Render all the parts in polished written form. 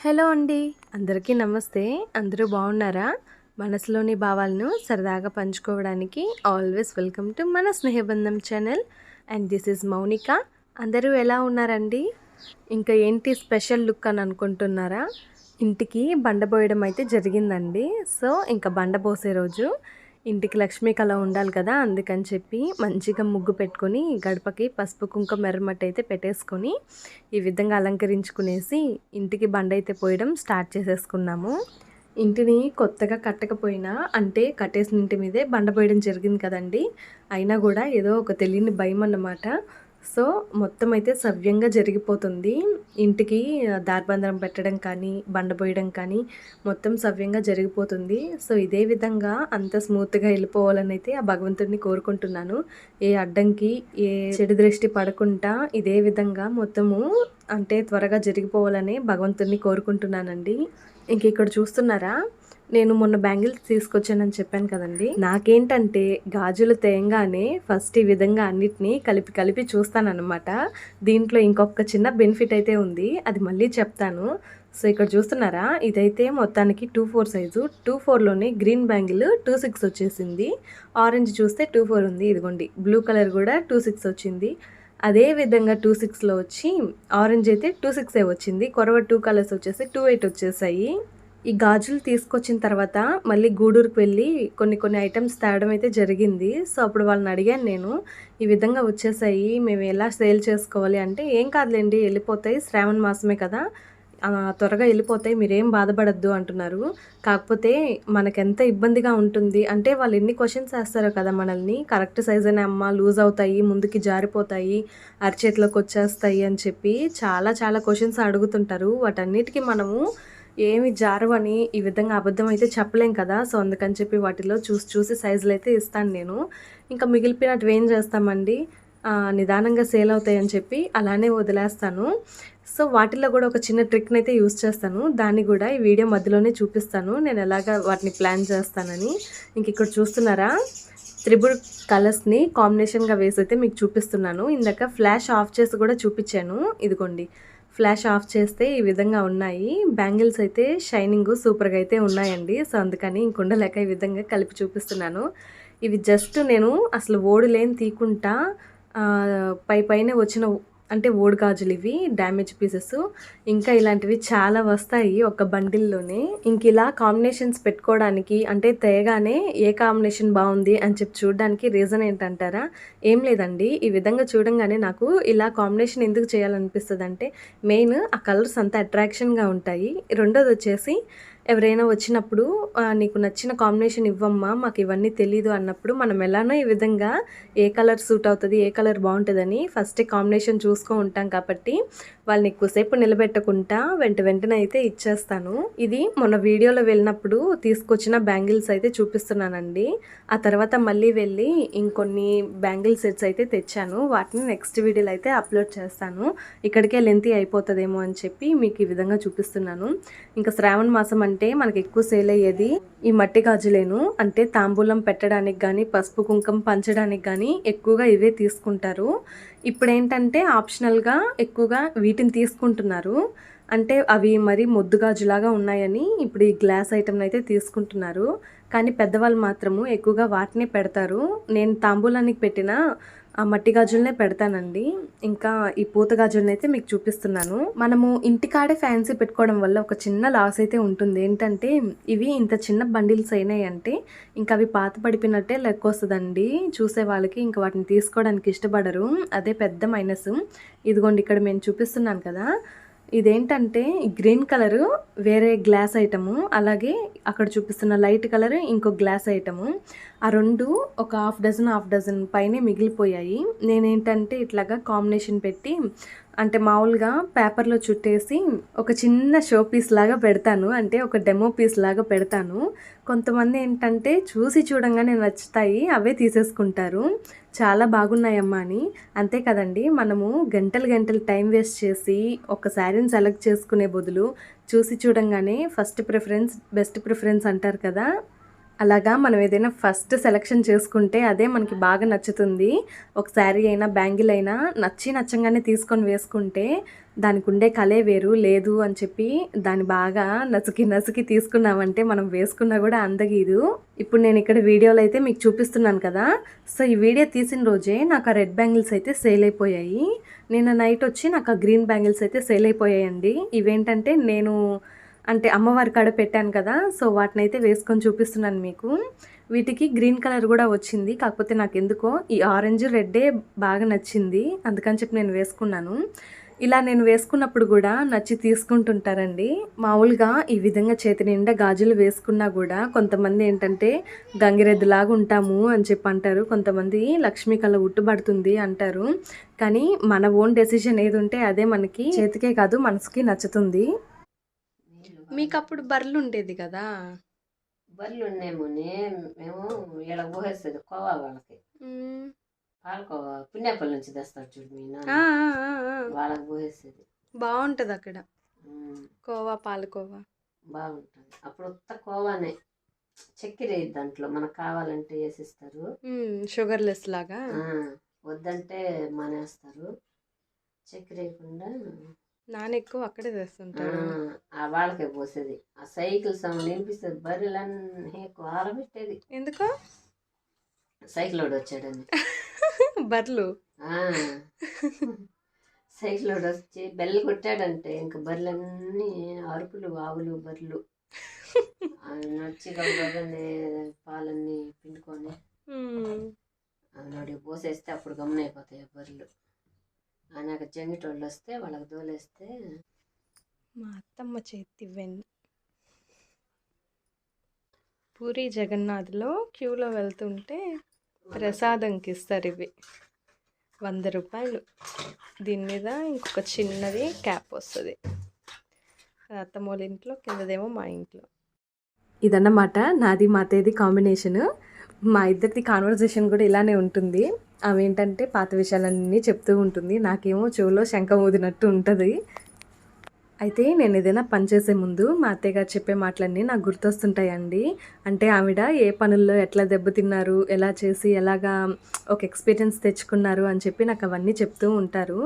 Hello అండి. అందరికీ నమస్తే. అందరూ బాగున్నారా? మనసులోని భావాలను సరదాగా పంచుకోవడానికి ఆల్వేస్ వెల్కమ్ టు మన Snehabandham channel. And this is Mounika. అందరూ ఎలా ఉన్నారండి? ఇంకా ఏంటి స్పెషల్ లుక్ అని అనుకుంటున్నారా? ఇంటికి బండ పోయడం అయితే జరిగిందండి. సో ఇంకా బండ పోసే రోజు ఇంటికి లక్ష్మీ కళ ఉండాలి కదా, అందుకని చెప్పి మంచిగా ముగ్గు పెట్టుకొని గడపకి పసుపు కుంకుమ ఎర్రమట్టి అయితే పెట్టేసుకొని ఈ విధంగా అలంకరించుకునేసి ఇంటికి బండ అయితే పోయడం స్టార్ట్ చేసేసుకున్నాము. ఇంటిని కొత్తగా కట్టకపోయినా అంటే కట్టేసిన ఇంటి మీదే బండ పోయడం జరిగింది కదండి, అయినా కూడా ఏదో ఒక తెలియని భయం అన్నమాట. సో మొత్తం అయితే సవ్యంగా జరిగిపోతుంది. ఇంటికి దారబంధనం పెట్టడం కానీ బండ పోయడం కానీ మొత్తం సవ్యంగా జరిగిపోతుంది. సో ఇదే విధంగా అంత స్మూత్గా వెళ్ళిపోవాలని అయితే ఆ భగవంతుడిని కోరుకుంటున్నాను. ఏ అడ్డంకి ఏ చెడు దృష్టి పడకుండా ఇదే విధంగా మొత్తము అంటే త్వరగా జరిగిపోవాలని భగవంతుడిని కోరుకుంటున్నానండి. ఇంక ఇక్కడ చూస్తున్నారా, నేను మొన్న బ్యాంగిల్స్ తీసుకొచ్చానని చెప్పాను కదండి. నాకేంటంటే గాజులు తేయంగానే ఫస్ట్ ఈ విధంగా అన్నిటినీ కలిపి చూస్తానన్నమాట. దీంట్లో ఇంకొక చిన్న బెనిఫిట్ అయితే ఉంది, అది మళ్ళీ చెప్తాను. సో ఇక్కడ చూస్తున్నారా, ఇదైతే మొత్తానికి 2/4 సైజు. 2/4లోనే గ్రీన్ బ్యాంగిల్ 2/6 వచ్చేసింది. ఆరెంజ్ చూస్తే 2/4 ఉంది. ఇదిగోండి బ్లూ కలర్ కూడా 2/6 వచ్చింది. అదే విధంగా 2/6లో వచ్చి ఆరెంజ్ అయితే 2/6 వచ్చింది. కొరవ 2 కలర్స్ వచ్చేసి 2/8 వచ్చేసాయి. ఈ గాజులు తీసుకొచ్చిన తర్వాత మళ్ళీ గూడూరుకి వెళ్ళి కొన్ని ఐటమ్స్ తేవడం అయితే జరిగింది. సో అప్పుడు వాళ్ళని అడిగాను నేను, ఈ విధంగా వచ్చేసాయి, మేము ఎలా సేల్ చేసుకోవాలి అంటే, ఏం కాదులేండి వెళ్ళిపోతాయి, శ్రావణ మాసమే కదా, త్వరగా వెళ్ళిపోతాయి, మీరేం బాధపడద్దు అంటున్నారు. కాకపోతే మనకెంత ఇబ్బందిగా ఉంటుంది అంటే, వాళ్ళు ఎన్ని క్వశ్చన్స్ వేస్తారో కదా మనల్ని, కరెక్ట్ సైజ్ అనే అమ్మ, లూజ్ అవుతాయి, ముందుకి జారిపోతాయి, అరచేతిలోకి వచ్చేస్తాయి అని చెప్పి చాలా క్వశ్చన్స్ అడుగుతుంటారు. వాటన్నిటికీ మనము ఏమి జారవని ఈ విధంగా అబద్ధం అయితే చెప్పలేం కదా. సో అందుకని చెప్పి వాటిలో చూసి సైజులు అయితే ఇస్తాను నేను. ఇంకా మిగిలిపోయినట్టు ఏం చేస్తామండి, నిదానంగా సేల్ అవుతాయని చెప్పి అలానే వదిలేస్తాను. సో వాటిల్లో కూడా ఒక చిన్న ట్రిక్ని అయితే యూస్ చేస్తాను, దాన్ని కూడా ఈ వీడియో మధ్యలోనే చూపిస్తాను నేను ఎలాగ వాటిని ప్లాన్ చేస్తానని. ఇంక ఇక్కడ చూస్తున్నారా, త్రిబుల్ కలర్స్ని కాంబినేషన్గా వేసి అయితే మీకు చూపిస్తున్నాను. ఇందాక ఫ్లాష్ ఆఫ్ చేసి కూడా చూపించాను. ఇదిగోండి, ఫ్లాష్ ఆఫ్ చేస్తే ఈ విధంగా ఉన్నాయి. బ్యాంగిల్స్ అయితే షైనింగ్ సూపర్గా అయితే ఉన్నాయండి. సో అందుకని ఇంకుండలేక ఈ విధంగా కలిపి చూపిస్తున్నాను. ఇవి జస్ట్ నేను అసలు ఓడులేని తీకుంటా పైన వచ్చిన అంటే ఓడి గాజులు, ఇవి డ్యామేజ్ పీసెస్. ఇంకా ఇలాంటివి చాలా వస్తాయి ఒక బండిల్లోనే. ఇంక ఇలా కాంబినేషన్స్ పెట్టుకోవడానికి అంటే తేగానే ఏ కాంబినేషన్ బాగుంది అని చెప్పి చూడడానికి రీజన్ ఏంటంటారా, ఏం లేదండి, ఈ విధంగా చూడంగానే నాకు ఇలా కాంబినేషన్ ఎందుకు చేయాలనిపిస్తుంది అంటే, మెయిన్ ఆ కలర్స్ అంతా అట్రాక్షన్గా ఉంటాయి. రెండోది వచ్చేసి ఎవరైనా వచ్చినప్పుడు నీకు నచ్చిన కాంబినేషన్ ఇవ్వమ్మా, మాకు ఇవన్నీ తెలీదు అన్నప్పుడు మనం ఎలానో ఈ విధంగా ఏ కలర్ సూట్ అవుతుంది, ఏ కలర్ బాగుంటుందని ఫస్ట్ కాంబినేషన్ చూసుకో ఉంటాం కాబట్టి వాళ్ళని ఎక్కువసేపు నిలబెట్టకుండా వెంటనే అయితే ఇచ్చేస్తాను. ఇది మొన్న వీడియోలో వెళ్ళినప్పుడు తీసుకొచ్చిన బ్యాంగిల్స్ అయితే చూపిస్తున్నానండి. ఆ తర్వాత మళ్ళీ వెళ్ళి ఇంకొన్ని బ్యాంగిల్ సెట్స్ అయితే తెచ్చాను, వాటిని నెక్స్ట్ వీడియోలో అయితే అప్లోడ్ చేస్తాను. ఇక్కడికే లెంతీ అయిపోతుందేమో అని చెప్పి మీకు ఈ విధంగా చూపిస్తున్నాను. ఇంకా శ్రావణ మాసం అంటే మనకి ఎక్కువ సేల్ అయ్యేది ఈ మట్టి గాజులేను. అంటే తాంబూలం పెట్టడానికి కానీ పసుపు కుంకుమ పంచడానికి కానీ ఎక్కువగా ఇవే తీసుకుంటారు. ఇప్పుడు ఏంటంటే ఆప్షనల్గా ఎక్కువగా వీటిని తీసుకుంటున్నారు. అంటే అవి మరి మొద్దు గాజులాగా ఉన్నాయని ఇప్పుడు ఈ గ్లాస్ ఐటెంని అయితే తీసుకుంటున్నారు. కానీ పెద్దవాళ్ళు మాత్రము ఎక్కువగా వాటినే పెడతారు. నేను తాంబూలానికి పెట్టిన ఆ మట్టి గాజులనే పెడతానండి. ఇంకా ఈ పూత గాజులని అయితే మీకు చూపిస్తున్నాను. మనము ఇంటికాడే ఫ్యాన్సీ పెట్టుకోవడం వల్ల ఒక చిన్న లాస్ అయితే ఉంటుంది. ఏంటంటే ఇవి ఇంత చిన్న బండిల్స్ అయినాయి అంటే ఇంకా అవి పాత పడిపోయినట్టే లెక్క వస్తుందండి చూసే వాళ్ళకి, ఇంకా వాటిని తీసుకోవడానికి ఇష్టపడరు. అదే పెద్ద మైనస్. ఇదిగోండి ఇక్కడ నేను చూపిస్తున్నాను కదా, ఇదేంటంటే గ్రీన్ కలరు వేరే గ్లాస్ ఐటము, అలాగే అక్కడ చూపిస్తున్న లైట్ కలర్ ఇంకో గ్లాస్ ఐటము. ఆ రెండు ఒక హాఫ్ డజన్ పైనే మిగిలిపోయాయి. నేనేంటంటే ఇట్లాగా కాంబినేషన్ పెట్టి అంటే మామూలుగా పేపర్లో చుట్టేసి ఒక చిన్న షో పీస్ లాగా పెడతాను, అంటే ఒక డెమో పీస్ లాగా పెడతాను. కొంతమంది ఏంటంటే చూసి చూడంగానే నచ్చుతాయి, అవే తీసేసుకుంటారు, చాలా బాగున్నాయమ్మా అని. అంతే కదండి, మనము గంటలు టైం వేస్ట్ చేసి ఒక శారీని సెలెక్ట్ చేసుకునే బదులు చూసి చూడంగానే ఫస్ట్ ప్రిఫరెన్స్ బెస్ట్ ప్రిఫరెన్స్ అంటారు కదా, అలాగా మనం ఏదైనా ఫస్ట్ సెలెక్షన్ చేసుకుంటే అదే మనకి బాగా నచ్చుతుంది. ఒక శారీ అయినా, బ్యాంగిల్ అయినా నచ్చంగానే తీసుకొని వేసుకుంటే దానికి ఉండే కలే వేరు. లేదు అని చెప్పి దాన్ని బాగా నసికి తీసుకున్నామంటే మనం వేసుకున్నా కూడా అందగీదు. ఇప్పుడు నేను ఇక్కడ వీడియోలో అయితే మీకు చూపిస్తున్నాను కదా. సో ఈ వీడియో తీసిన రోజే నాకు ఆ రెడ్ బ్యాంగిల్స్ అయితే సేల్ అయిపోయాయి. నిన్న నైట్ వచ్చి నాకు ఆ గ్రీన్ బ్యాంగిల్స్ అయితే సేల్ అయిపోయాయండి. ఇవేంటంటే నేను అమ్మవారి కాడ పెట్టాను కదా, సో వాటినైతే వేసుకొని చూపిస్తున్నాను మీకు. వీటికి గ్రీన్ కలర్ కూడా వచ్చింది, కాకపోతే నాకు ఎందుకో ఈ ఆరెంజ్ రెడ్డే బాగా నచ్చింది, అందుకని చెప్పి నేను వేసుకున్నాను. ఇలా నేను వేసుకున్నప్పుడు కూడా నచ్చి తీసుకుంటుంటారండి. మామూలుగా ఈ విధంగా చేతి నిండా గాజులు వేసుకున్నా కూడా కొంతమంది ఏంటంటే గంగిరెద్దులాగా ఉంటాము అని చెప్పి అంటారు, కొంతమంది లక్ష్మీ కళ ఉట్టుబడుతుంది అంటారు. కానీ మన ఓన్ డెసిషన్ ఏది ఉంటే అదే మనకి చేతికే కాదు మనసుకి నచ్చుతుంది. మీకు అప్పుడు బర్రెలు ఉండేది కదా? బర్రెలు ఉండేమోని మేము ఇలా ఊహేస్తుంది కోవా వాళ్ళకి, పాలకోవా పుణ్యాపల్లి నుంచి తెస్తారు చూడు మీ నాన్న, వాళ్ళకి ఊహేస్తుంది. బాగుంటుంది అక్కడ కోవా, పాలకోవా బాగుంటుంది. అప్పుడు ఉత్త కోవానే, చక్కెర దాంట్లో మనకు కావాలంటే వేసిస్తారు, షుగర్ లెస్ లాగా, వద్దంటే మానేస్తారు. చక్కెర వేయకుండా నాన్న ఎక్కువ అక్కడే తెస్తుంటాడు. వాళ్ళకే పోసేది. ఆ సైకిల్ సౌండ్ వినిపిస్తుంది, బర్రెలన్నీ ఎక్కువ ఆరబెట్టేది. ఎందుకు? సైకిల్ వాడు వచ్చాడని. బర్రెలు సైకిల్ వాడు వచ్చి బెల్ల కొట్టాడంటే ఇంక బర్రెలన్నీ అరుపులు, ఆవులు, బర్రెలు నచ్చి గబగబనే పాలన్నీ పిండుకొని నడికి పోసేస్తే అప్పుడు గమనైపోతాయి బర్రెలు. ఆయనకు జంగిటోళ్ళు వస్తే వాళ్ళకి దోలేస్తే మా అత్తమ్మ చేతి వెన్న. పూరి జగన్నాథ్లో క్యూలో వెళ్తుంటే ప్రసాదంకి ఇస్తారు ఇవి, 100 రూపాయలు. దీని మీద ఇంకొక చిన్నది క్యాప్ వస్తుంది. అత్తమ్మ వాళ్ళ ఇంట్లో, కిందదేమో మా ఇంట్లో. ఇదన్నమాట నాది మా అత్తయ్యది కాంబినేషను. మా ఇద్దరిది కాన్వర్జేషన్ కూడా ఇలానే ఉంటుంది. ఆమె ఏంటంటే పాత విషయాలన్నీ చెప్తూ ఉంటుంది, నాకేమో చెవులో శంఖం ఊదినట్టు ఉంటుంది. అయితే నేను ఏదైనా పని చేసే ముందు మా అత్తయ్య గారు చెప్పే మాటలన్నీ నాకు గుర్తొస్తుంటాయండి. అంటే ఆవిడ ఏ పనుల్లో ఎట్లా దెబ్బతిన్నారు, ఎలా చేసి ఎలాగా ఒక ఎక్స్పీరియన్స్ తెచ్చుకున్నారు అని చెప్పి నాకు అవన్నీ చెప్తూ ఉంటారు.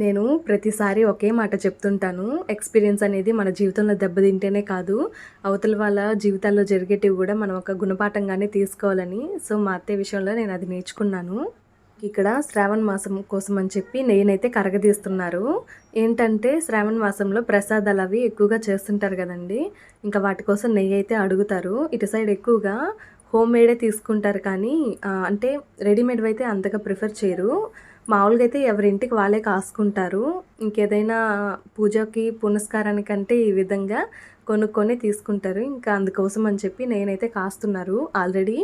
నేను ప్రతిసారి ఒకే మాట చెప్తుంటాను, ఎక్స్పీరియన్స్ అనేది మన జీవితంలో దెబ్బతింటేనే కాదు, అవతల వాళ్ళ జీవితాల్లో జరిగేటివి కూడా మనం ఒక గుణపాఠంగానే తీసుకోవాలని. సో మా అత్తయ్య విషయంలో నేను అది నేర్చుకున్నాను. ఇక్కడ శ్రావణ మాసం కోసం అని చెప్పి నెయ్యినైతే కరగదీస్తున్నారు. ఏంటంటే శ్రావణ మాసంలో ప్రసాదాలు అవి ఎక్కువగా చేస్తుంటారు కదండి, ఇంకా వాటి కోసం నెయ్యి అయితే అడుగుతారు. ఇటు సైడ్ ఎక్కువగా హోమ్ మేడే తీసుకుంటారు, కానీ అంటే రెడీమేడ్ అయితే అంతగా ప్రిఫర్ చేయరు. మామూలుగా అయితే ఎవరింటికి వాళ్ళే కాసుకుంటారు. ఇంకేదైనా పూజకి పునస్కారానికంటే ఈ విధంగా కొనుక్కొని తీసుకుంటారు. ఇంకా అందుకోసం అని చెప్పి నేనైతే కాస్తున్నారు. ఆల్రెడీ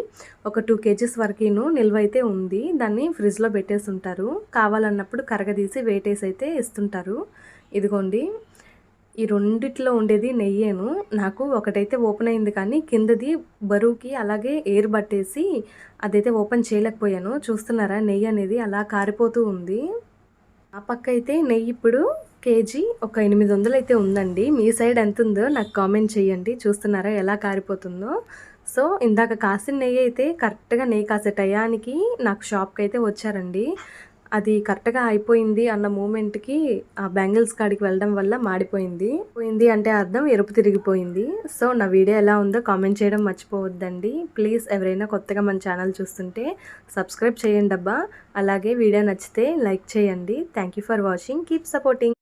ఒక 2 kgs వరకు నిల్వ అయితే ఉంది, దాన్ని ఫ్రిడ్జ్లో పెట్టేసి ఉంటారు. కావాలన్నప్పుడు కరగదీసి వేటేసి అయితే ఇస్తుంటారు. ఇదిగోండి, ఈ రెండిట్లో ఉండేది నెయ్యేను. నాకు ఒకటైతే ఓపెన్ అయింది, కానీ కిందది బరువుకి అలాగే ఎయిర్ పట్టేసి అదైతే ఓపెన్ చేయలేకపోయాను. చూస్తున్నారా, నెయ్యి అనేది అలా కారిపోతూ ఉంది. ఆ పక్క అయితే నెయ్యి ఇప్పుడు కేజీ ఒక 800 అయితే ఉందండి. మీ సైడ్ ఎంత ఉందో నాకు కామెంట్ చేయండి. చూస్తున్నారా ఎలా కారిపోతుందో. సో ఇందాక కాసిన నెయ్యి అయితే కరెక్ట్గా నెయ్యి కాసే టయానికి నాకు షాప్కి అయితే వచ్చారండి. అది కరెక్ట్గా అయిపోయింది అన్న మూమెంట్కి ఆ బ్యాంగిల్స్ కాడికి వెళ్ళడం వల్ల మాడిపోయింది అంటే అర్థం ఎరుపు తిరిగిపోయింది. సో నా వీడియో ఎలా ఉందో కామెంట్ చేయడం మర్చిపోవద్దండి. ప్లీజ్ ఎవరైనా కొత్తగా మన ఛానల్ చూస్తుంటే సబ్స్క్రైబ్ చేయండి అబ్బా. అలాగే వీడియో నచ్చితే లైక్ చేయండి. Thank you for watching. Keep supporting.